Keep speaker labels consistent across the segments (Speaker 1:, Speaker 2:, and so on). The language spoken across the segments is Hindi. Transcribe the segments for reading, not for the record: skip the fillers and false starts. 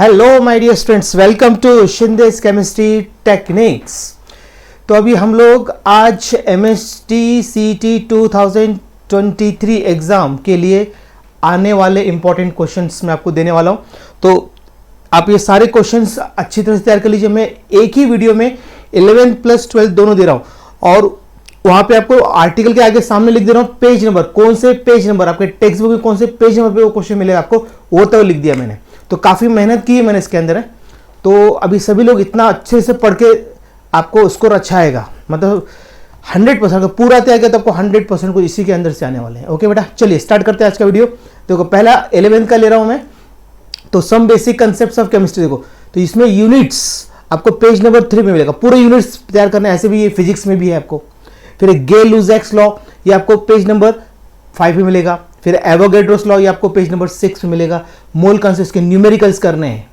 Speaker 1: Hello my dear students, welcome to Shinde's chemistry techniques. तो अभी हम लोग आज एमएसटी सीटी 2023 एग्जाम के लिए आने वाले इंपॉर्टेंट क्वेश्चंस मैं आपको देने वाला हूं। तो आप ये सारे क्वेश्चंस अच्छी तरह से तैयार कर लीजिए। मैं एक ही वीडियो में 11 प्लस 12 दोनों दे रहा हूं और वहां पे आपको आर्टिकल के आगे सामने लिख दे रहा हूं पेज नंबर, कौन से पेज नंबर आपके टेक्स्ट बुक में कौन से पेज नंबर पे वो क्वेश्चन मिलेगा आपको, वो तो लिख दिया मैंने। तो काफी मेहनत की है मैंने इसके अंदर है। तो अभी सभी लोग इतना अच्छे से पढ़ के आपको स्कोर अच्छा आएगा, मतलब 100% पूरा तैयार किया तो आपको 100% को इसी के अंदर से आने वाले हैं। ओके बेटा, चलिए स्टार्ट करते हैं आज का वीडियो। देखो पहला 11th का ले रहा हूं मैं, तो some basic concepts of chemistry. देखो तो इसमें यूनिट्स आपको पेज नंबर 3 में मिलेगा, पूरे यूनिट्स तैयार करना है। ऐसे भी ये फिजिक्स में भी है आपको। फिर गे-लुजैक्स लॉ ये आपको पेज नंबर 5 में मिलेगा। फिर एवोगैड्रोस लॉ ये आपको पेज नंबर 6 में मिलेगा। मोल कॉन्सेप्ट्स के न्यूमेरिकल्स करने हैं,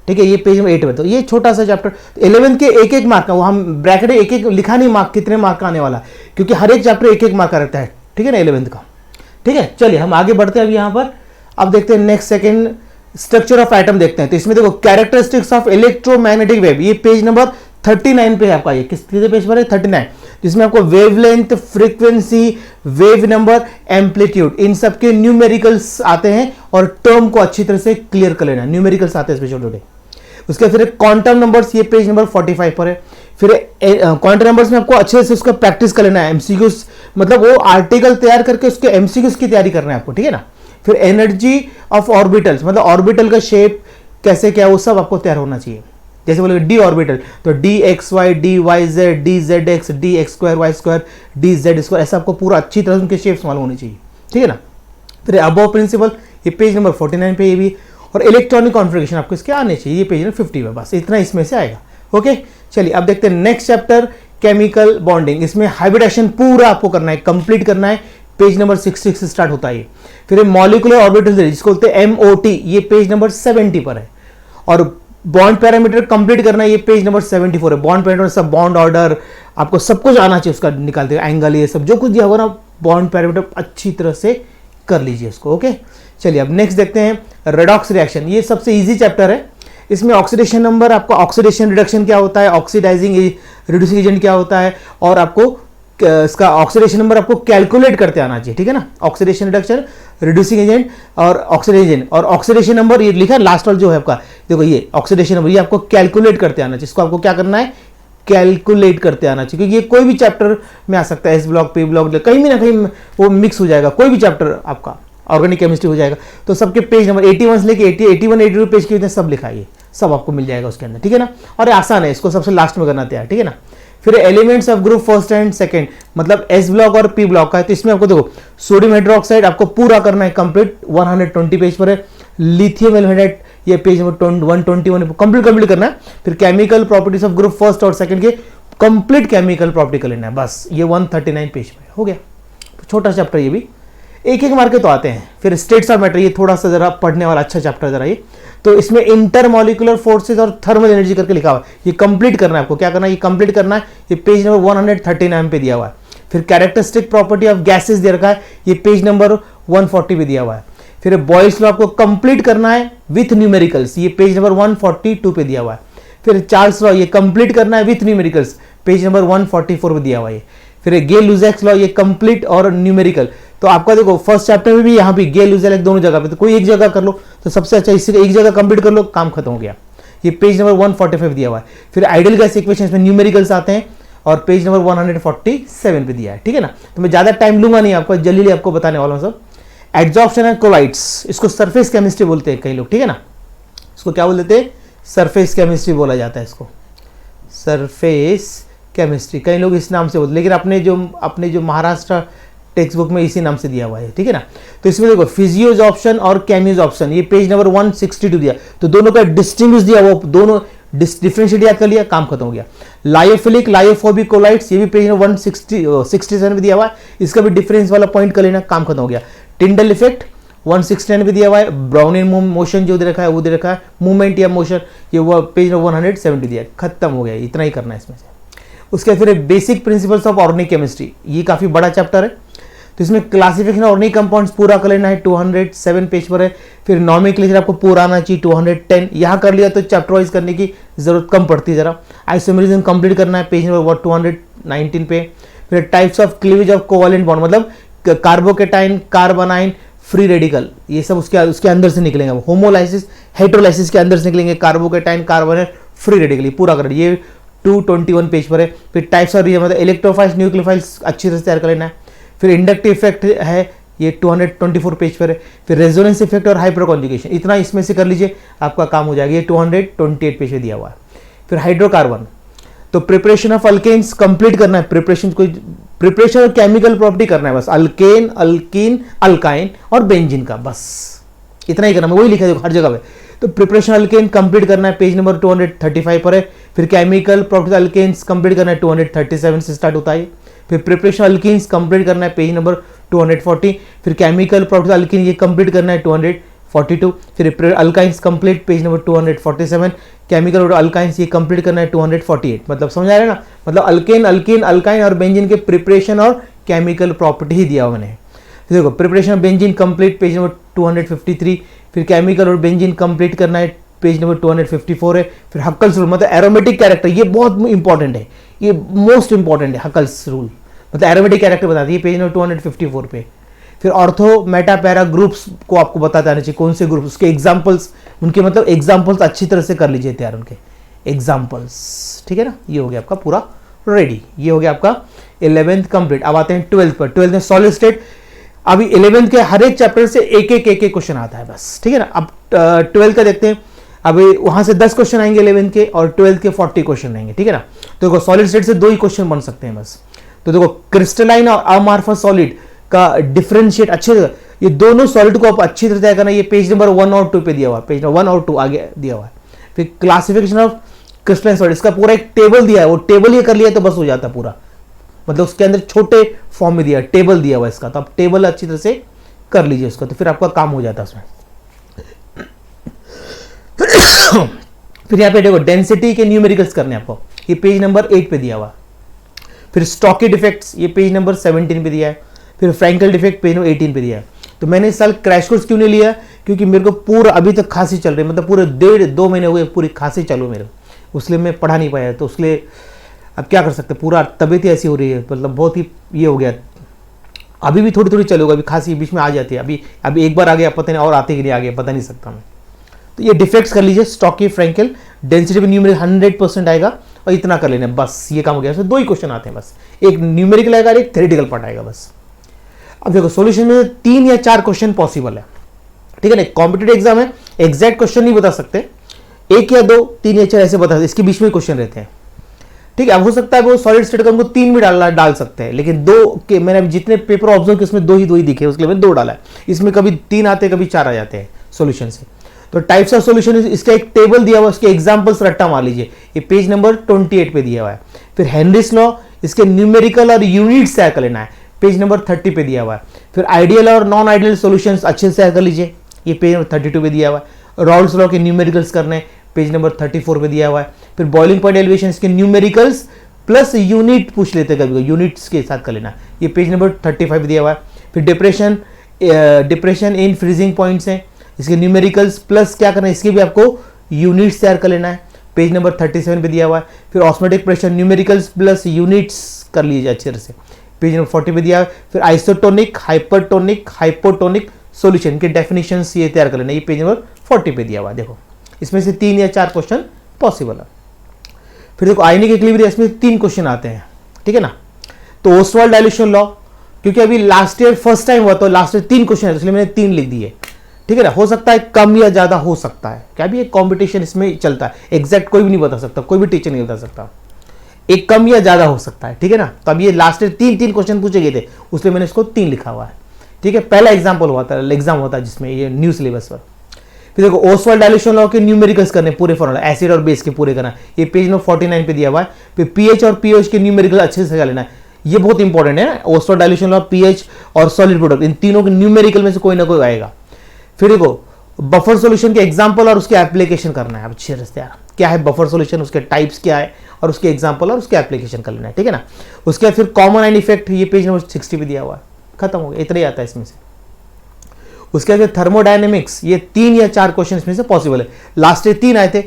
Speaker 1: ठीक है, ये पेज नंबर 8 में। तो ये छोटा सा चैप्टर 11 के एक एक मार्क का, वो हम ब्रैकेट में एक एक लिखा नहीं मार्क कितने मार्क का आने वाला, क्योंकि हर एक चैप्टर एक एक मार्क का रहता है, ठीक है ना, 11th का। ठीक है, चलिए हम आगे बढ़ते हैं। अब यहाँ पर अब देखते हैं next second structure of atom देखते हैं। तो इसमें देखो कैरेक्टरिस्टिक्स ऑफ इलेक्ट्रोमैग्नेटिक वेव, ये पेज नंबर 39 पे है आपका। ये किस पेज पर है? 39, जिसमें आपको wavelength, frequency, wave number, amplitude, इन सब के न्यूमेरिकल्स आते हैं और टर्म को अच्छी तरह से क्लियर कर लेना। न्यूमेरिकल्स आते हैं इसमें छोटे। उसके फिर क्वांटम नंबर्स, ये पेज नंबर 45 पर है। फिर क्वांटम नंबर्स में आपको अच्छे से उसका प्रैक्टिस कर लेना है। एमसीक्यूज मतलब वो आर्टिकल तैयार करके उसके एमसीक्यूज की तैयारी करना है आपको, ठीक है ना। फिर एनर्जी ऑफ ऑर्बिटल्स, मतलब ऑर्बिटल का शेप कैसे क्या, वो सब आपको तैयार होना चाहिए। जैसे बोले डी ऑर्बिटल, तो D X Y, D Y Z, D Z X, D X square Y square, D Z square, ऐसा आपको पूरा अच्छी तरह उनके शेप्स मालूम होने चाहिए, ठीक है ना। फिर अबव प्रिंसिपल, ये पेज नंबर 49 पे ये भी। और इलेक्ट्रॉनिक कॉन्फ़िगरेशन आपको इसके आने चाहिए, ये पेज नंबर 50 में। बस इतना इसमें से आएगा। ओके, चलिए अब देखते हैं नेक्स्ट चैप्टर, केमिकल बॉन्डिंग। इसमें हाइब्रिडेशन पूरा आपको करना है, कंप्लीट करना है। पेज नंबर 66 से स्टार्ट होता है। फिर मॉलिक्यूलर ऑर्बिटल जिसको बोलते हैं MOT, ये पेज नंबर 70 पर है। और बॉन्ड पैरामीटर कंप्लीट करना है, ये पेज नंबर 74 है। बॉन्ड पैरामीटर सब, बॉन्ड ऑर्डर आपको सब कुछ आना चाहिए, उसका निकालते हैं एंगल, ये सब जो कुछ दिया होगा ना बॉन्ड पैरामीटर अच्छी तरह से कर लीजिए इसको। ओके, चलिए अब नेक्स्ट देखते हैं रेडॉक्स रिएक्शन। ये सबसे इजी चैप्टर है। इसमें ऑक्सीडेशन नंबर, आपको ऑक्सीडेशन रिडक्शन क्या होता है, ऑक्सीडाइजिंग रिड्यूसिंग एजेंट क्या होता है, और आपको इसका ऑक्सीडेशन नंबर आपको कैलकुलेट करते आना चाहिए, ठीक है ना। ऑक्सीडेशन रिडक्शन, रिड्यूसिंग एजेंट और ऑक्सीडेशन, और ऑक्सीडेशन नंबर ये लिखा है लास्ट वाला जो है आपका, देखो ये ऑक्सीडेशन नंबर, ये आपको कैलकुलेट करते आना चाहिए। इसको आपको क्या करना है, कैलकुलेट करते आना चाहिए, क्योंकि ये कोई भी चैप्टर में आ सकता है। एस ब्लॉक, पी ब्लॉक, कहीं भी ना कहीं वो मिक्स हो जाएगा। कोई भी चैप्टर आपका ऑर्गेनिक केमिस्ट्री हो जाएगा। तो सबके पेज नंबर 81 से लेके 81, 82 पेज के सब लिखाइए, सब आपको मिल जाएगा उसके अंदर, ठीक है ना। और आसान है, इसको सबसे लास्ट में करना तैयार, ठीक है ना। फिर elements of group first and second, मतलब एस ब्लॉक और पी ब्लॉक का है। तो इसमें आपको देखो सोडियम हाइड्रोक्साइड आपको पूरा करना है कंप्लीट, 120 पेज पर है। लिथियम एल्यूमिनेट ये पेज नंबर 121 कंप्लीट करना है। फिर chemical properties of group first और सेकंड के कंप्लीट केमिकल प्रॉपर्टी कर लेना है। बस ये 139 पेज पे हो गया। तो छोटा चैप्टर, ये भी एक एक मार्के तो आते हैं। फिर स्टेट्स ऑफ मैटर, ये थोड़ा सा जरा पढ़ने वाला अच्छा चैप्टर जरा ये। तो इसमें इंटरमॉलिक्यूलर फोर्सेस और थर्मल एनर्जी करके लिखा हुआ है, ये कंप्लीट करना है आपको। क्या करना है, ये कंप्लीट करना है। ये पेज नंबर 139 पे दिया हुआ है। फिर कैरेक्टरिस्टिक प्रॉपर्टी ऑफ गैसेस दे रखा है, ये पेज नंबर 140 पे दिया हुआ है। फिर बॉयल्स लॉ आपको कंप्लीट करना है विथ न्यूमेरिकल्स, ये पेज नंबर 142 पे दिया हुआ है। फिर चार्ल्स लॉ ये कंप्लीट करना है विथ न्यूमेरिकल्स, पेज नंबर 144 पे दिया हुआ है। फिर गे-लुजैक्स लॉ ये कंप्लीट और न्यूमेरिकल। तो आपका देखो फर्स्ट चैप्टर में भी यहाँ भी गे-लुजैक्स दोनों जगह पे, तो कोई एक जगह कर लो तो सबसे अच्छा, इससे एक जगह कंप्लीट कर लो, काम खत्म हो गया। ये पेज नंबर 145 दिया हुआ है। फिर आइडियल गैस इक्वेशंस में न्यूमेरिकल्स आते हैं और पेज नंबर 147 पे दिया है, ठीक है ना। तो मैं ज्यादा टाइम लूंगा नहीं, आपको जल्दी आपको बताने वाला हूँ सब। एड्जॉर्प्शन एंड कोलाइड्स, इसको सरफेस केमिस्ट्री बोलते हैं कई लोग, ठीक है ना। इसको क्या बोलते हैं, सरफेस केमिस्ट्री बोला जाता है इसको, सरफेस केमिस्ट्री कई लोग इस नाम से बोलते, लेकिन अपने जो महाराष्ट्र टेक्स्ट बुक में इसी नाम से दिया हुआ है, ठीक है ना। तो इसमें देखो फिजियोज ऑप्शन और केमियोज ऑप्शन, ये पेज नंबर 162 दिया। तो दोनों का डिस्टिंग्विश दिया, वो दोनों डिफरेंशिएट याद कर लिया, काम खत्म हो गया। लायोफिलिक, लायोफोबिक कोलाइड्स, ये भी पेज नंबर 167 में दिया हुआ है। इसका भी डिफरेंस वाला पॉइंट कर लेना, काम खत्म हो गया। टिंडल इफेक्ट 169 में दिया हुआ है। ब्राउनिन मोशन जो दे रखा है वो दे रखा है, मूवमेंट या मोशन, ये वो पेज नंबर 170 दिया, खत्म हो गया। इतना ही करना है इसमें से। उसके फिर basic principles of organic chemistry, ये काफी बड़ा चैप्टर है। तो इसमें क्लासिफिकेशन ऑर्गेनिक कंपाउंड्स पूरा कर लेना है, 207 पेज पर है। फिर नॉमेनक्लेचर आपको पूरा आना चाहिए, 210 यहाँ कर लिया तो चैप्टर वाइज करने की जरूरत कम पड़ती है जरा। आइसोमेरिज्म कंप्लीट करना है पेज नंबर 219 पे। फिर types of cleavage of covalent bond, मतलब कार्बोकेटाइन, कार्बोनाइन, फ्री रेडिकल, ये सब उसके अंदर से निकलेंगे। होमोलाइसिस, हेटेरोलाइसिस के अंदर से निकलेंगे, कार्बोकेटाइन, कार्बोनाइन, फ्री रेडिकल, ये पूरा कर ये 221 पेज पर है। फिर टाइप्स ऑफ मतलब इलेक्ट्रोफाइल्स, न्यूक्लियोफाइल्स अच्छी तरह से तैयार कर लेना है। फिर इंडक्टिव इफेक्ट है, ये 224 पेज पर है। फिर रेजोनेंस इफेक्ट और हाइपर कॉन्जुगेशन, इतना इसमें से कर लीजिए, आपका काम हो जाएगा। ये 228 पेज पे दिया हुआ है। फिर हाइड्रोकार्बन, तो प्रिपरेशन ऑफ अल्केन्स कंप्लीट करना है। प्रिपरेशन और केमिकल प्रॉपर्टी करना है बस, अल्केन, अल्कीन, अल्काइन और बेंजीन का, बस इतना ही करना है, वही लिखा है हर जगह पे। तो प्रिपरेशन अल्केन कंप्लीट करना है, पेज नंबर 235 पर है। फिर केमिकल प्रॉपर्टी अल्केन्स कंप्लीट करना है, 237 से स्टार्ट होता है। फिर प्रिपरेशन अल्कीन्स कंप्लीट करना है, पेज नंबर 240। फिर केमिकल प्रॉपर्टी अल्कीन ये कंप्लीट करना है, 242। फिर alkynes complete, page number 247। Chemical और अल्काइंस ये कंप्लीट करना है, 248। मतलब समझ आ रहा है ना, मतलब अल्केन, अल्कीन, अल्काइन और बेंजीन के प्रिपरेशन और केमिकल प्रॉपर्टी ही दिया हुआ मैंने। देखो preparation of benzene complete, page number 253। फिर केमिकल और बेंजीन कंप्लीट करना है, पेज नंबर 254 है। फिर हक्कल्स रूल, मतलब एरोमेटिक कैरेक्टर, ये बहुत इंपॉर्टेंट है, ये मोस्ट इंपॉर्टेंट है। हक्कल्स रूल मतलब एरोमेटिक कैरेक्टर बताती है, पेज नंबर 254 पे। फिर ऑर्थो मेटा पैरा ग्रुप्स को आपको बताते आना चाहिए, कौन से ग्रुप, उसके एग्जाम्पल्स, उनके मतलब एग्जाम्पल्स अच्छी तरह से कर लीजिए तैयार, उनके एग्जाम्पल्स, ठीक है ना। ये हो गया आपका पूरा रेडी, ये हो गया आपका 11th कंप्लीट। अब आते हैं 12th पर। 12th में सॉलिड स्टेट, अभी 11th के हर एक चैप्टर से एक एक क्वेश्चन आता है बस, ठीक है ना। अब 12th का देखते हैं, अभी वहां से 10 क्वेश्चन आएंगे 11th के, और 12th के 40 क्वेश्चन आएंगे, ठीक है ना। तो देखो सॉलिड स्टेट से 2 ही क्वेश्चन बन सकते हैं बस। तो देखो क्रिस्टलाइन और अमार्फस सॉलिड का डिफरेंशिएट अच्छे से, ये दोनों सॉलिड को आप अच्छी तरह तय करना। ये पेज नंबर 1 और 2 पे दिया हुआ है, पेज नंबर 1 और 2 आगे दिया हुआ है। फिर क्लासिफिकेशन ऑफ क्रिस्टलाइन सॉलिड, इसका पूरा एक टेबल दिया है, वो टेबल ये कर लिया तो बस हो जाता पूरा, मतलब उसके अंदर छोटे फॉर्म में दिया, टेबल दिया हुआ है इसका, तो आप टेबल अच्छी तरह से कर लीजिए उसका, तो फिर आपका काम हो जाता है उसमें। फिर यहाँ पे देखो डेंसिटी के न्यूमेरिकल्स करने आपको, ये पेज नंबर 8 पे दिया हुआ। फिर स्टॉकी डिफेक्ट्स, ये पेज नंबर 17 पे दिया है। फिर फ्रैंकल डिफेक्ट पेज नंबर 18 पे दिया है। तो मैंने इस साल क्रैश कोर्स क्यों नहीं लिया, क्योंकि मेरे को पूरा अभी तक खांसी चल रही है, मतलब पूरे 1.5-2 महीने हुए पूरी खांसी चालू मेरे, उसलिए मैं पढ़ा नहीं पाया। तो उसलिए अब क्या कर सकते, पूरा तबीयत ही ऐसी हो रही है, मतलब बहुत ही ये हो गया। अभी भी थोड़ी थोड़ी चलेगा, अभी खांसी बीच में आ जाती है, अभी एक बार आ गया पता नहीं और आते कि नहीं आ गया पता नहीं सकता मैं। तो ये डिफेक्ट्स कर लीजिए, स्टॉकी, फ्रैंकल, डेंसिटी पे न्यूमेरिकल 100% आएगा, और इतना कर लेना बस, ये काम हो गया। 2 ही क्वेश्चन आते हैं बस, एक न्यूमेरिकल आएगा, एक थ्योरेटिकल पार्ट आएगा बस। अब देखो सॉल्यूशन में 3 या 4 क्वेश्चन पॉसिबल है, ठीक है ना। कॉम्पिटिटिव एग्जाम है, एग्जैक्ट क्वेश्चन नहीं बता सकते, 1 या 2, 3 या 4 ऐसे बता सकते, इसके बीच में क्वेश्चन रहते हैं, ठीक है। अब हो सकता है वो सॉलिड स्टेट का हमको 3 भी डाल सकते हैं, लेकिन 2 के मैंने जितने पेपर ऑब्जर्व किए उसमें 2 ही दिखे, उसके लिए मैंने 2 डाला है। इसमें कभी 3 आते हैं, कभी 4 आ जाते हैं सॉल्यूशन से। तो टाइप्स ऑफ सॉल्यूशन, इसका एक टेबल दिया हुआ है, उसके एग्जांपल्स रट्टा मार लीजिए, ये पेज नंबर 28 पे दिया हुआ है। फिर हेनरीज लॉ, इसके न्यूमेरिकल और यूनिट्स तैयार कर लेना है, पेज नंबर 30 पे दिया हुआ है। फिर आइडियल और नॉन आइडियल सॉल्यूशंस अच्छे से तैयार कर लीजिए, ये पेज नंबर 32 पे दिया हुआ है। रॉल्स लॉ के न्यूमेरिकल्स करने, पेज नंबर 34 पे दिया हुआ है। फिर बॉइलिंग पॉइंट एलिवेशन के न्यूमेरिकल्स प्लस यूनिट पूछ लेते हैं कभी, यूनिट्स के साथ कर लेना, ये पेज नंबर 35 दिया हुआ है। फिर डिप्रेशन इन फ्रीजिंग पॉइंट्स हैं, इसके न्यूमेरिकल्स प्लस क्या करना है, इसके भी आपको यूनिट्स तैयार कर लेना है, पेज नंबर 37 पे दिया हुआ है। फिर osmotic pressure numericals plus units कर लीजिए अच्छी तरह से, पेज नंबर 40 पे दिया है। फिर आइसोटोनिक, हाइपरटोनिक, हाइपोटोनिक सॉल्यूशन के डेफिनेशंस ये तैयार कर लेना, ये पेज नंबर 40 पे दिया हुआ है। देखो इसमें से 3 या 4 क्वेश्चन पॉसिबल है। फिर देखो आयनिक इक्विलिब्रियम, इसमें 3 क्वेश्चन आते हैं, ठीक है ना। तो ओस्वाल्ड डाइल्यूशन लॉ, क्योंकि अभी लास्ट ईयर फर्स्ट टाइम हुआ तो लास्ट ईयर 3 क्वेश्चन है, इसलिए मैंने 3 लिख दिए, ठीक है ना। हो सकता है कम या ज्यादा हो सकता है, क्या भी एक कंपटीशन इसमें चलता है, एग्जैक्ट कोई भी नहीं बता सकता, कोई भी टीचर नहीं बता सकता, एक कम या ज्यादा हो सकता है, ठीक है ना। तो अब ये लास्ट ईयर 3 क्वेश्चन पूछे गए थे, उसलिए मैंने इसको 3 लिखा हुआ है, ठीक है। पहला एग्जाम हुआ था जिसमें ये न्यू सिलेबस पर। फिर देखो ओस्वाल्ड डाइल्यूशन लॉ के न्यूमेरिकल्स करने, पूरे फॉर्मूला एसिड और बेस के पूरे करना, ये पेज नंबर 49 पे दिया हुआ है। फिर पीएच और पीओएच के न्यूमेरिकल अच्छे से कर लेना है, ये बहुत इंपॉर्टेंट है। ओस्वाल्ड डाइल्यूशन लॉ, पीएच और सॉलिड प्रोडक्ट, इन तीनों के न्यूमेरिकल में से कोई ना कोई आएगा। फिर देखो बफर सॉल्यूशन के एग्जांपल और उसके एप्लीकेशन करना है, अब अच्छे से यार क्या है बफर सॉल्यूशन, उसके टाइप्स क्या है और उसके एग्जांपल और उसके एप्लीकेशन कर लेना है, ठीक है ना। उसके बाद फिर कॉमन आयन इफेक्ट, ये पेज नंबर 60 पे दिया हुआ है, खत्म हो गया, इतना ही आता है इसमें से। उसके बाद थर्मोडायनेमिक्स, ये 3 या 4 क्वेश्चन इसमें से पॉसिबल है। लास्ट ईयर 3 आए थे,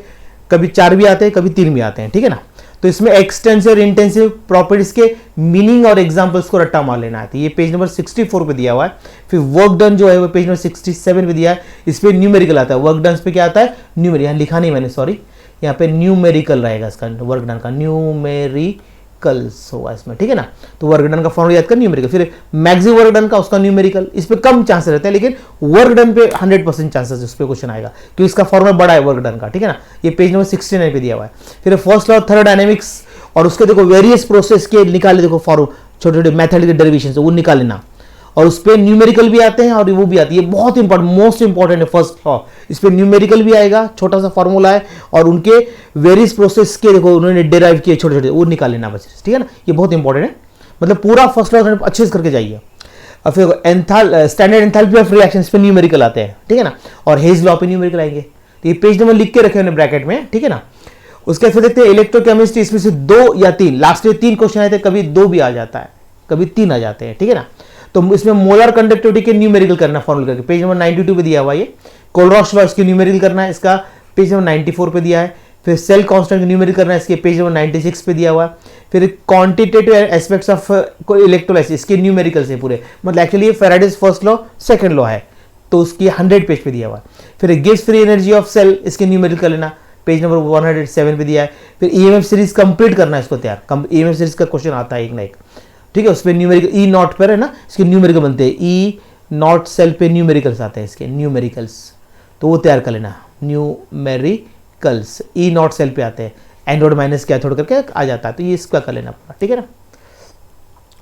Speaker 1: कभी 4 भी आते हैं, कभी 3 भी आते हैं, ठीक है ना। तो इसमें एक्सटेंसिव और इंटेंसिव प्रॉपर्टीज के मीनिंग और एग्जांपल्स को रट्टा मार लेना है। तो ये पेज नंबर 64 पे दिया हुआ है। फिर वर्क डन जो है वो पेज नंबर 67 पे दिया है, इस पे न्यूमेरिकल आता है। वर्क डन पे क्या आता है, न्यूमेरिकल, यहाँ लिखा नहीं मैंने, सॉरी, यहाँ पे न्यूमेरिकल रहेगा इसका, वर्क डन का न्यूमेरिकल्स होगा इसमें, ठीक है ना। तो वर्क डन का फॉर्मूला याद कर, न्यूमेरिकल। फिर मैक्सिमम वर्क डन का उसका न्यूमेरिकल, इस पे कम चांसेस रहते हैं, लेकिन वर्क डन पे 100% चांसेस उस पे क्वेश्चन आएगा, क्योंकि इसका फॉर्मूला बड़ा है वर्क डन का, ठीक है ना। ये पेज नंबर 69 पे दिया हुआ है। फिर फर्स्ट लॉ थर्मोडायनेमिक्स, और उसके देखो वेरियस प्रोसेस के निकाले, देखो फॉर्मूला, छोटे छोटे मैथड के डेरिवेशन वो निकाल लेना, और उस पर न्यूमेरिकल भी आते हैं और वो भी आती है। बहुत इंपॉर्टेंट, मोस्ट इंपॉर्टेंट है फर्स्ट लॉ, इस पर न्यूमेरिकल भी आएगा, छोटा सा फॉर्मूला है, और उनके वेरियस प्रोसेस के देखो उन्होंने डिराइव किए छोटे छोटे, वो निकाल लेना बस, ठीक है ना। ये बहुत इंपॉर्टेंट है, मतलब पूरा फर्स्ट लॉ अच्छे से करके जाइए। और फिर स्टैंडर्ड एंथैल्पी ऑफ रिएक्शन, इस पर न्यूमेरिकल आते हैं, ठीक है ना। और हेज लॉ पे न्यूमेरिकल आएंगे। तो ये पेज नंबर लिख के रखे उन्हें ब्रैकेट में, ठीक है ना। उसके फिर देखते हैं इलेक्ट्रोकेमिस्ट्री, इसमें से 2 या 3, लास्ट ईयर 3 क्वेश्चन आए थे, कभी 2 भी आ जाता है, कभी 3 आ जाते हैं, ठीक है ना। तो इसमें मोलर कंडक्टिविटी के न्यूमेरिकल करना फॉर्मूला करके, पेज नंबर 92 पे दिया हुआ ये। कोलरॉस लॉ, इसके न्यूमेरिकल करना है, इसका पेज नंबर 94 पे दिया है। फिर सेल कांस्टेंट का न्यूमेरिकल करना है, इसके पेज नंबर 96 पे दिया हुआ है। फिर क्वांटिटेटिव एस्पेक्ट्स ऑफ इलेक्ट्रोलाइसिस, इसके न्यूमेरिकल से पूरे, मतलब एक्चुअली ये Faraday's first law second law है, तो उसकी 100 पेज पे दिया हुआ है। फिर gives free energy of cell, इसके न्यूमेरिकल कर लेना, पेज नंबर 107 पे दिया है। फिर ईएमएफ सीरीज कंप्लीट करना है इसको तैयार, ईएमएफ सीरीज का क्वेश्चन आता है एक ना एक, ठीक है। उस पर न्यूमेरिकल ई नॉट पर है ना, इसके न्यूमेरिकल बनते हैं, ई नॉट सेल पे न्यूमेरिकल्स आते हैं इसके, न्यूमेरिकल्स, तो वो तैयार कर लेना, न्यूमेरिकल्स ई नॉट सेल पे आते हैं, एंड माइनस कैथोड करके आ जाता है, तो ये इसका कर लेना पूरा, ठीक है ना।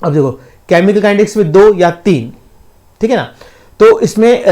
Speaker 1: अब देखो केमिकल काइनेटिक्स में 2 या 3, ठीक है ना। तो इसमें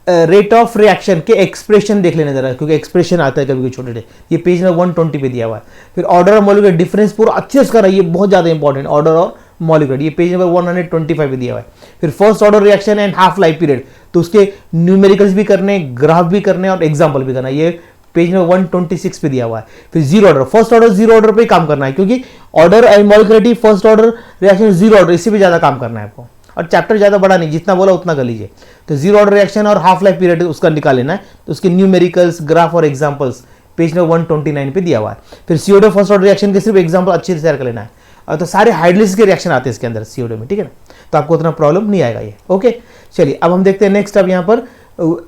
Speaker 1: रेट ऑफ रिएक्शन के एक्सप्रेशन देख लेने जरा, क्योंकि एक्सप्रेशन आता है कभी छोटे छोटे। ये पेज नंबर 120 पे दिया हुआ है। फिर ऑर्डर और मॉलिक्यूलर डिफरेंस पूरा अच्छे से करा, ये बहुत ज्यादा इंपॉर्टेंट, ऑर्डर और मॉलिक्यूलर, ये पेज नंबर 125 पे दिया हुआ है। फिर first order reaction and half life period, तो उसके न्यूमेरिकल्स भी करने, ग्राफ भी करने और एग्जाम्पल भी करना, ये पेज नंबर 126 पे दिया हुआ है। फिर zero order, first order zero order पे काम करना है, क्योंकि order and molecularity first order reaction zero order, इससे भी ज्यादा काम करना है आपको, और चैप्टर ज्यादा बड़ा नहीं, जितना बोला उतना कर लीजिए। तो जीरो ऑर्डर रिएक्शन और हाफ लाइफ पीरियड उसका निकाल लेना है, तो उसके न्यूमेरिकल्स, ग्राफ और एग्जांपल्स पेज नंबर 129 पे दिया हुआ है। फिर सीओडो फर्स्ट ऑर्डर रिएक्शन के सिर्फ एग्जांपल अच्छे से तैयार कर लेना है, और तो सारे हाइड्रोलिसिस के रिएक्शन आते हैं इसके अंदर सीओडो में, ठीक है ना, तो आपको उतना प्रॉब्लम नहीं आएगा ये, ओके। चलिए अब हम देखते हैं नेक्स्ट, अब यहाँ पर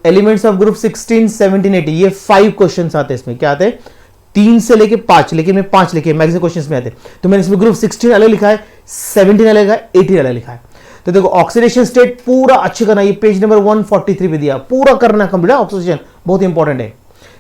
Speaker 1: एलिमेंट्स ऑफ ग्रुप 16, 17, 18, ये 5 क्वेश्चन आते हैं इसमें, क्या आते हैं 3 से लेके 5, लेकिन मैं 5 लेके मैक्सिमम क्वेश्चन में आते हैं। तो मैंने इसमें ग्रुप 16 अलग लिखा है, 17 अलग है, 18 अलग लिखा है। तो देखो ऑक्सीडेशन स्टेट पूरा अच्छे करना, ये पेज नंबर 143 पे दिया, पूरा करना कंप्लीट है, ऑक्सीजन बहुत इंपॉर्टेंट है।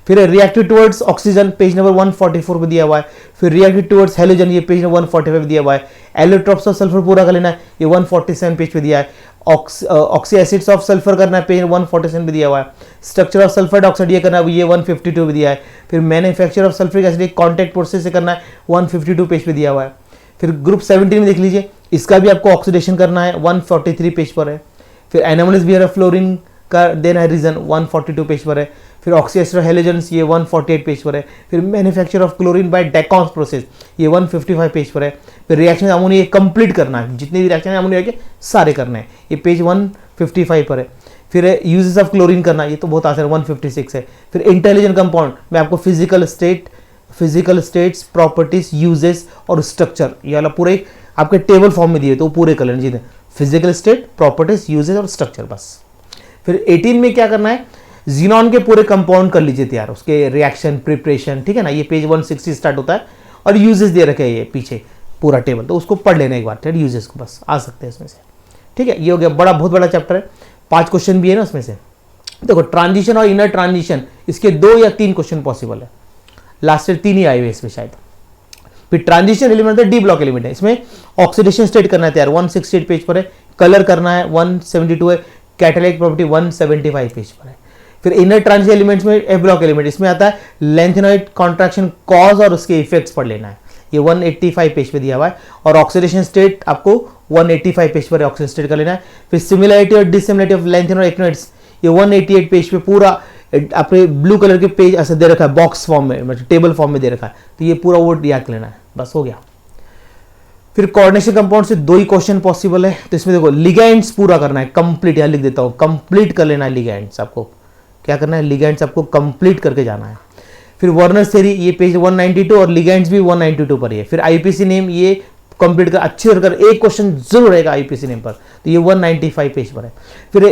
Speaker 1: फिर reactive towards oxygen page number 144 पे दिया हुआ है। फिर रिएक्टिव टुवर्ड्स हेलोजन, ये पेज नंबर 145 पे दिया हुआ है। एलोट्रॉप्स ऑफ सल्फर पूरा कर लेना है, ये 147 पेज पे दिया है। ऑक्सी एसिड्स ऑफ सल्फर करना है, पेज 147 पे दिया हुआ है। स्ट्रक्चर ऑफ सल्फर डाइऑक्साइड ये करना है, ये 152 पे दिया है। फिर manufacture of sulphuric acid contact process से करना है, 152 पेज पे दिया हुआ है। फिर ग्रुप 17 में देख लीजिए, इसका भी आपको ऑक्सीडेशन करना है, 143 पेज पर है। फिर एनामोलिस बिहेवियर ऑफ फ्लोरीन का देना है रीजन, 142 पेज पर है। फिर ऑक्सी एसिड हेलोजेंस, ये 148 पेज पर है। फिर manufacture of chlorine by Deacon's process, ये 155 पेज पर है। फिर रिएक्शन अमोनिया कंप्लीट करना है, जितने भी रिएक्शन अमोनिया के सारे करने हैं, ये पेज 155 पर है। फिर यूजेस ऑफ क्लोरीन करना, ये तो बहुत आसान है, 156 है। फिर इंटेलिजेंट कंपाउंड में आपको फिजिकल स्टेट्स, प्रॉपर्टीज, यूजेस और स्ट्रक्चर, ये वाला पूरे आपके टेबल फॉर्म में दिए, तो पूरे कर लेना, फिजिकल स्टेट, प्रॉपर्टीज, यूजेस और स्ट्रक्चर बस। फिर 18 में क्या करना है, जीनॉन के पूरे कंपाउंड कर लीजिए तैयार, उसके रिएक्शन प्रिपरेशन, ठीक है ना। ये पेज 160 स्टार्ट होता है, और यूजेस दे रखे हैं ये पीछे पूरा टेबल, तो उसको पढ़ लेना एक बार, ठीक है, यूजेस को बस आ सकते हैं इसमें से, ठीक है। ये हो गया बहुत बड़ा चैप्टर है, 5 क्वेश्चन भी है ना उसमें से। देखो ट्रांजिशन और इनर ट्रांजिशन, इसके 2 या 3 क्वेश्चन पॉसिबल है, लास्ट ईयर 3 ही आए हुए इसमें शायद। फिर ट्रांजिशन एलिमेंट है, डी ब्लॉक एलिमेंट है, इसमें ऑक्सीडेशन स्टेट करना है तैयार, 168 पेज पर है। कलर करना है, 172 है। कैटालाइटिक प्रॉपर्टी 175 पेज पर है। फिर इनर ट्रांजिशन एलिमेंट्स में एफ ब्लॉक एलिमेंट, इसमें आता है लेंथेनॉइड कॉन्ट्रैक्शन कॉज और उसके इफेक्ट्स पढ़ लेना है, ये 185 पेज पे दिया हुआ है। और ऑक्सीडेशन स्टेट आपको 185 पेज पर ऑक्सीडेशन स्टेट कर लेना है। फिर सिमिलरिटी और डिसिमिलरिटी ऑफ लेंथेनॉइड एक्टिनॉइड्स, ये 188 पेज पे पूरा आपने ब्लू कलर के पेज ऐसे दे रखा है, बॉक्स फॉर्म में, मतलब टेबल फॉर्म में दे रखा है, तो ये पूरा वो याद लेना है, बस हो गया। फिर कोऑर्डिनेशन कंपाउंड से 2 ही क्वेश्चन पॉसिबल है, तो इसमें देखो लिगेंड्स पूरा करना है कंप्लीट, यहां लिख देता हूं कंप्लीट कर लेना है लिगेंड्स, आपको क्या करना है लिगेंड्स आपको कंप्लीट करके जाना है। फिर वर्नर्स थ्योरी ये पेज 192 और लिगेंड्स भी 192 पर ही है। फिर आईपीसी नेम ये कंप्लीट कर अच्छे से कर, एक क्वेश्चन जरूर रहेगा आईपीसी नेम पर, तो ये 195 पेज पर है। फिर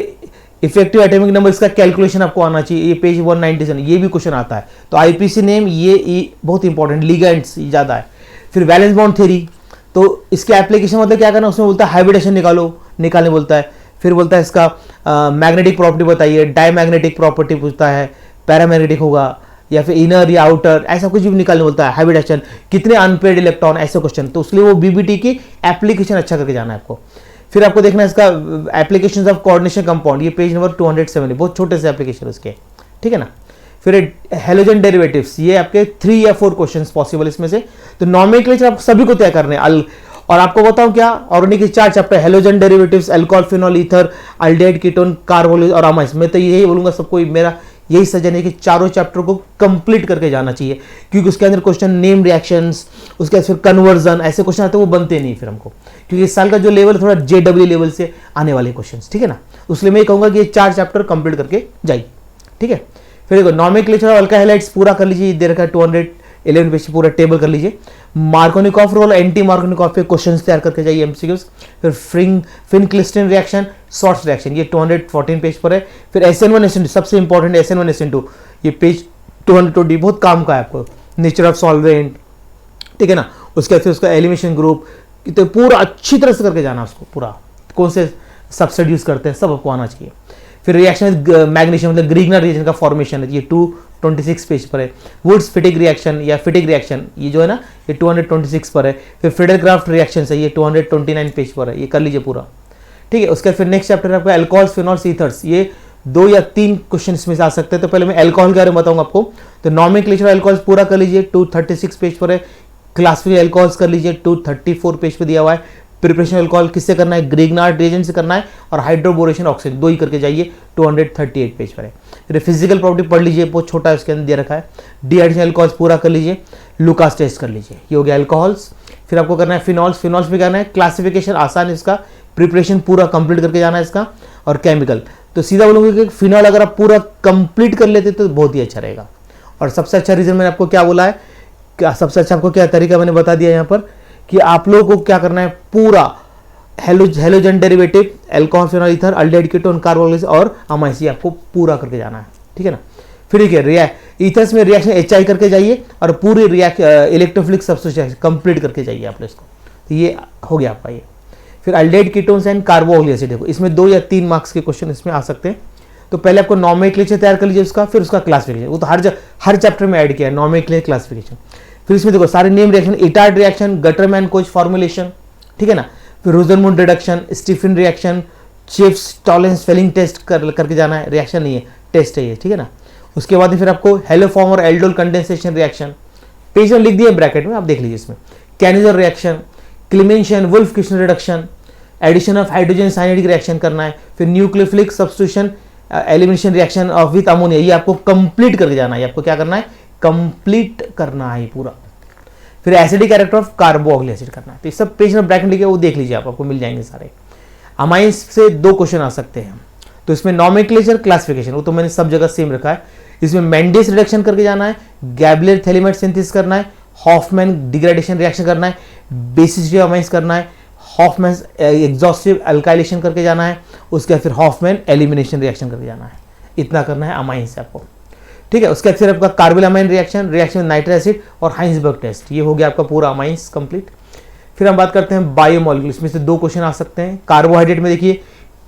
Speaker 1: इफेक्टिव एटॉमिक नंबर इसका कैलकुलेशन आपको आना चाहिए, ये पेज 197 ये भी क्वेश्चन आता है। तो आईपीसी नेम ये बहुत इंपॉर्टेंट, लिगेंड्स ज्यादा है। फिर वैलेंस बॉन्ड थ्योरी, तो इसके एप्लीकेशन मतलब क्या करना, उसमें बोलता है हाइब्रिडेशन निकालने बोलता है। फिर बोलता है इसका मैग्नेटिक प्रॉपर्टी बताइए, डायमैग्नेटिक प्रॉपर्टी पूछता है, पैरामैग्नेटिक होगा या फिर इनर या आउटर, ऐसा कुछ भी निकालने बोलता है। हाइब्रिडेशन, कितने अनपेड इलेक्ट्रॉन, ऐसे क्वेश्चन, तो उसके लिए वो बीबीटी की एप्लीकेशन अच्छा करके जाना है आपको। फिर आपको देखना है इसका एप्लीकेशन ऑफ कोऑर्डिनेशन कंपाउंड, ये पेज नंबर 270, बहुत छोटे से एप्लीकेशन उसके, ठीक है ना। फिर हेलोजन डेरिवेटिव्स, ये आपके 3 या 4 क्वेश्चंस पॉसिबल इसमें से। तो नॉमेनक्लेचर आप सभी को तय करने हैं। और आपको बताऊं क्या, ऑर्गेनिक के 4 chapter, halogen derivatives, alcohol, phenol, ether, aldehyde, ketone, carboxylic और अमाइंस। मैं तो यही बोलूंगा सबको, मेरा यही सजेशन है कि चारों चैप्टर को कंप्लीट करके जाना चाहिए, क्योंकि उसके अंदर क्वेश्चन नेम रिएक्शंस, उसके बाद फिर कन्वर्जन, ऐसे क्वेश्चन आते हैं, वो बनते नहीं फिर हमको, क्योंकि इस साल का जो लेवल थोड़ा जेडब्ल्यू लेवल से आने वाले क्वेश्चन, ठीक है ना। उसलिए मैं कहूंगा कि ये 4 चैप्टर कंप्लीट करके जाइए, ठीक है। फिर देखो नॉमेनक्लेचर ऑफ अल्काइल हैलाइड्स पूरा कर लीजिए, दे रखा है 211 पेज पूरा टेबल कर लीजिए। मार्कोनिकॉफ रोल, एंटी मार्कोनिकॉफ पे क्वेश्चंस तैयार करके जाइए एमसीक्यूज। फिर फिन-क्लिस्टन रिएक्शन, शॉर्ट्स रिएक्शन, ये 214 पेज पर है। फिर SN1 SN2 सबसे इंपॉर्टेंट SN1 SN2, ये पेज 220 बहुत काम का है आपको। नेचर ऑफ सॉल्वेंट, ठीक है ना। उसके बाद फिर उसका एलिमिनेशन ग्रुप, तो पूरा अच्छी तरह से करके जाना उसको, पूरा कौन से सब्सटेंस यूज करते हैं सब आपको आना चाहिए। फिर रिएक्शन मैग्नीशियम मतलब ग्रीगनर रिएक्शन का फॉर्मेशन है, ये 226 पेज पर है। वुड्स फिटिक रिएक्शन या फिटिक रिएक्शन, ये जो है ना ये 226 पर है। फिर फ्रेडरक्राफ्ट रिएक्शन है, ये 229 पेज पर है, ये कर लीजिए पूरा, ठीक है। उसके बाद फिर नेक्स्ट चैप्टर आपका अल्कोहल्स, फिनॉल्स, ईथर्स, ये 2 या 3 क्वेश्चन इसमें से आ सकते हैं। तो पहले मैं अल्कोहल के बारे में बताऊंगा आपको। तो नॉमेनक्लेचर अल्कोहल्स पूरा कर लीजिए, 236 पेज पर है। क्लासिफिकेशन अल्कोहल्स कर लीजिए, 234 पेज पर दिया हुआ है। प्रिपरेशन अल्कोहल किससे करना है, ग्रिग्नार्ड रिएजेंट से करना है, और हाइड्रोबोरेशन ऑक्सीजन 2 ही करके जाइए, 238 पेज पर है। फिर फिजिकल प्रॉपर्टी पढ़ लीजिए, बहुत छोटा है उसके अंदर दे रखा है। डीहाइड्रेशन अल्कोहल्स पूरा कर लीजिए, लुकास टेस्ट कर लीजिए, ये हो गया अल्कोहल्स। फिर आपको करना है फिनॉल्स, फिनॉल्स भी करना है, क्लासिफिकेशन आसान है इसका, प्रिपरेशन पूरा कंप्लीट करके जाना है इसका, और केमिकल। तो सीधा बोलूंगा कि फिनॉल अगर आप पूरा कंप्लीट कर लेते तो बहुत ही अच्छा रहेगा। और सबसे अच्छा रीजन मैंने आपको क्या बोला है, सबसे अच्छा आपको क्या तरीका मैंने बता दिया यहाँ पर, कि आप लोगों को क्या करना है, पूरा halogen derivative, alcohol, phenol, ether, aldehyde, ketone, carboxylic और अमाइस, आपको पूरा करके जाना है, ठीक है ना। फिर ठीक है, ईथर्स में रिएक्शन HI करके जाइए, और पूरी इलेक्ट्रोफिलिक सब्स्टिट्यूशन कंप्लीट करके जाइए आप लोग इसको। तो ये हो गया आपका ये। फिर aldehyde, ketones and carboxylic acid, देखो इसमें 2 या 3 मार्क्स के क्वेश्चन इसमें आ सकते हैं। तो पहले आपको नॉमेनक्लेचर तैयार कर लीजिए उसका, फिर उसका क्लासिफिकेशन, वो तो हर चैप्टर में ऐड किया है नॉमेनक्लेचर, क्लासिफिकेशन। फिर इसमें देखो सारे name reaction, Etard reaction, Gattermann Koch formulation, ठीक है ना। फिर Rosenmund reduction, Stephen reaction, Schiff's Tollens Fehling test करके जाना है, रिएक्शन नहीं है टेस्ट है ये, ठीक है ना। उसके बाद फिर आपको हेलोफॉर्म और एल्डोल कंडेंसेशन रिएक्शन, पेज में लिख दिए ब्रैकेट में, आप देख लीजिए इसमें। Cannizzaro reaction, Clemmensen, Wolff Kishner reduction, addition of hydrogen cyanide reaction करना है। फिर nucleophilic substitution elimination reaction of with ammonia, ये आपको कंप्लीट करके जाना है, आपको क्या करना है, कंप्लीट करना है पूरा। फिर acidic character of carboxylic acid करना है। तो ये सब पेज में ब्रैकेट लिखे वो देख लीजिए आप, आपको मिल जाएंगे सारे। अमाइंस से 2 क्वेश्चन आ सकते हैं, तो इसमें नॉमेनक्लेचर, क्लासिफिकेशन, वो तो मैंने सब जगह सेम रखा है। इसमें मेंडिस रिडक्शन करके जाना है, गैब्लियर थैलेमेट सिंथेसिस करना है, हॉफमैन डिग्रेडेशन रिएक्शन करना है, बेसिसिटी अमाइंस करना है, हॉफमैन एग्जॉस्टिव अल्काइलेशन करके जाना है, उसके बाद फिर हॉफमैन एलिमिनेशन रिएक्शन करके जाना है। इतना करना है अमाइंस से आपको, ठीक है। उसके बाद फिर आपका carbylamine reaction, reaction with nitric acid और हाइंसबर्ग टेस्ट, ये हो गया आपका पूरा अमाइंस कंप्लीट। फिर हम बात करते हैं बायोमोलिक्यूल, इसमें से 2 क्वेश्चन आ सकते हैं। कार्बोहाइड्रेट में देखिए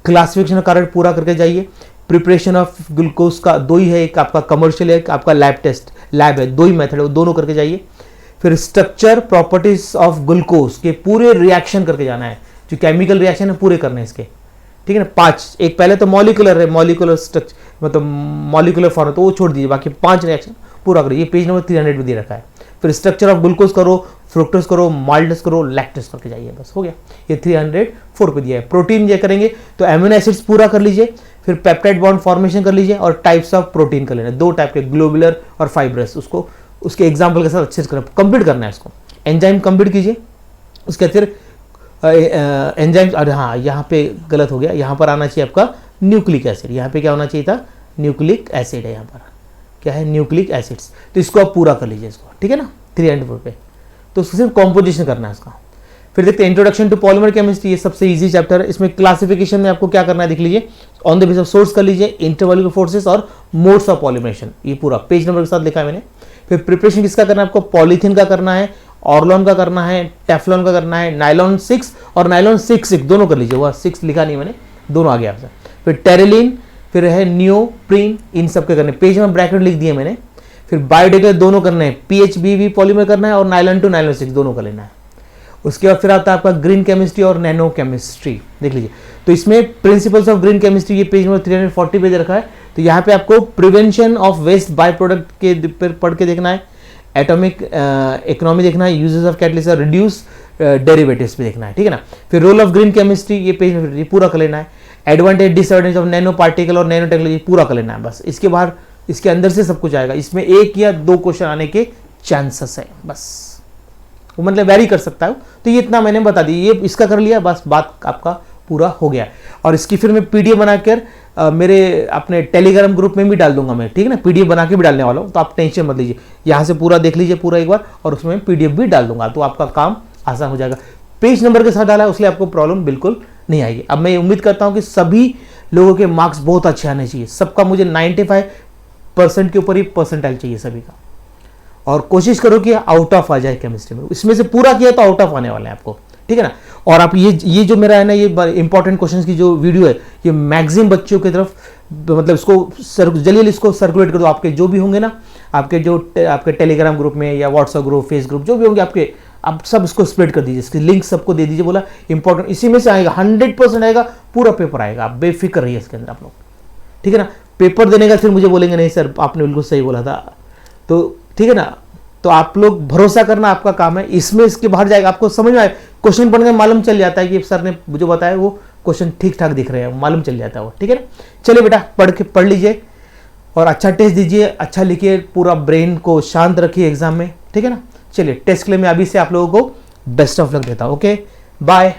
Speaker 1: क्लासिफिकेशन ऑफ कार्बोहाइड्रेट पूरा करके जाइए। प्रिपरेशन ऑफ ग्लूकोज का 2 ही है, एक आपका कमर्शियल है, एक आपका लैब टेस्ट, लैब है, 2 ही मेथड है, वो दोनों करके जाइए। फिर स्ट्रक्चर प्रॉपर्टीज ऑफ ग्लूकोज के पूरे रिएक्शन करके जाना है, जो केमिकल रिएक्शन है पूरे करने हैं इसके, ठीक है ना। 5, एक पहले तो मॉलिकुलर है, मॉलिकुलर स्ट्रक्चर मतलब मॉलिकुलर फॉर्म, तो वो छोड़ दीजिए, बाकी 5 रिएक्शन पूरा करिए। ये पेज नंबर 300 में दे रखा है। फिर स्ट्रक्चर ऑफ ग्लूकोज करो, फ्रुक्टोज करो, माल्टोज करो, लैक्टोज करके जाइए, बस हो गया। ये 304 पे दिया है। प्रोटीन ये करेंगे तो एमिनो एसिड्स पूरा कर लीजिए, फिर पेप्टाइड बॉन्ड फॉर्मेशन कर लीजिए, और टाइप्स ऑफ प्रोटीन कर लेना, 2 टाइप के, ग्लोबुलर और फाइब्रस, उसको उसके एग्जाम्पल के साथ अच्छे से कंप्लीट करना है इसको। एंजाइम कंप्लीट कीजिए। उसके बाद फिर एंजाइम्स, और हाँ यहाँ पे गलत हो गया, यहाँ पर आना चाहिए आपका न्यूक्लिक एसिड। यहाँ पे क्या होना चाहिए था, न्यूक्लिक एसिड है, यहाँ पर क्या है, न्यूक्लिक एसिड्स। तो इसको आप पूरा कर लीजिए इसको, ठीक है ना, 304 पे। तो उसको सिर्फ कॉम्पोजिशन करना है इसका। फिर देखते हैं इंट्रोडक्शन टू पॉलीमर केमिस्ट्री, ये सबसे इजी चैप्टर है। इसमें क्लासिफिकेशन में आपको क्या करना है देख लीजिए, on the base of source कर लीजिए, इंटरमॉलिक्यूलर फोर्सेस और मोड्स ऑफ पॉलीमरेशन, ये पूरा पेज नंबर के साथ लिखा है मैंने। फिर प्रिपरेशन किसका करना है आपको, पॉलीथीन का करना है, ऑर्लॉन का करना है, टेफ्लॉन का करना है, नाइलॉन 6 और नाइलॉन 6 दोनों कर लीजिए, वह 6 लिखा नहीं मैंने, दोनों आ गया आपसे। फिर टेरेलिन, फिर है नियोप्रीन, इन सब के करने, पेज में ब्रैकेट लिख दिए मैंने। फिर बायोडिग्रेडेबल दोनों करने हैं, PHBV पॉलीमर करना है और नाइलॉन टू नाइलॉन 6 दोनों का लेना है। उसके बाद फिर आता है आपका ग्रीन केमिस्ट्री और नैनो केमिस्ट्री, देख लीजिए। तो इसमें प्रिंसिपल्स ऑफ ग्रीन केमिस्ट्री, ये पेज नंबर 340 पे दे रखा है। तो यहाँ पे आपको prevention of waste by product के पर पढ़ के देखना है, एटॉमिक इकोनॉमी देखना है, यूजेस ऑफ कैटलिस्ट और रिड्यूस डेरिवेटिव्स भी देखना है, ठीक है ना। फिर रोल ऑफ ग्रीन केमिस्ट्री, ये पेज में ये पूरा कर लेना है। Advantage disadvantage of nano particle और नैनो टेक्नोलॉजी पूरा कर लेना है बस। इसके बाहर, इसके अंदर से सब कुछ आएगा, इसमें 1 या 2 क्वेश्चन आने के चांसेस है बस, वो मतलब वेरी कर सकता है। तो ये इतना मैंने बता दी, ये इसका कर लिया बस, बात आपका पूरा हो गया। और इसकी फिर मैं PDF बनाकर मेरे अपने टेलीग्राम ग्रुप में भी डाल दूंगा मैं, ठीक है ना, PDF बना के भी डालने वाला हूँ, तो आप टेंशन मत लीजिए, यहाँ से पूरा देख लीजिए पूरा एक बार, और उसमें PDF भी डाल दूंगा, तो आपका काम आसान हो जाएगा। पेज नंबर के साथ डाला है, उसलिए आपको प्रॉब्लम बिल्कुल नहीं आएगी। अब मैं उम्मीद करता हूँ कि सभी लोगों के मार्क्स बहुत अच्छे आने चाहिए, सबका मुझे 95% के ऊपर ही परसेंटाइल चाहिए सभी का, और कोशिश करो कि आउट ऑफ आ जाए केमिस्ट्री में। इसमें से पूरा किया तो आउट ऑफ आने वाले हैं आपको, ठीक है ना। और आप ये जो मेरा है ना, ये इंपॉर्टेंट क्वेश्चंस की जो वीडियो है, ये मैक्सिमम बच्चों की तरफ, मतलब इसको जल्दी इसको सर्कुलेट कर दो, आपके जो भी होंगे ना, आपके जो आपके टेलीग्राम ग्रुप में या व्हाट्सएप ग्रुप, फेस ग्रुप जो भी होंगे आपके, आप सब इसको स्प्रेड कर दीजिए, इसकी लिंक सबको दे दीजिए। बोला इंपॉर्टेंट इसी में से आएगा, 100% आएगा, पूरा पेपर आएगा, आप बेफिक्र रहिए इसके अंदर आप लोग, ठीक है ना। पेपर देने का फिर मुझे बोलेंगे नहीं सर आपने बिल्कुल सही बोला था, तो ठीक है ना। तो आप लोग भरोसा करना आपका काम है, इसमें इसके बाहर जाएगा, आपको समझ में आए, क्वेश्चन पढ़ने में मालूम चल जाता है कि सर ने जो बताया वो क्वेश्चन ठीक ठाक दिख रहे हैं, मालूम चल जाता है वो, ठीक है ना। चलिए बेटा पढ़ लीजिए और अच्छा टेस्ट दीजिए, अच्छा लिखिए, पूरा ब्रेन को शांत रखिए एग्जाम में, ठीक है ना। चलिए टेस्ट के लिए मैं अभी से आप लोगों को बेस्ट ऑफ लक देता हूँ। Okay bye.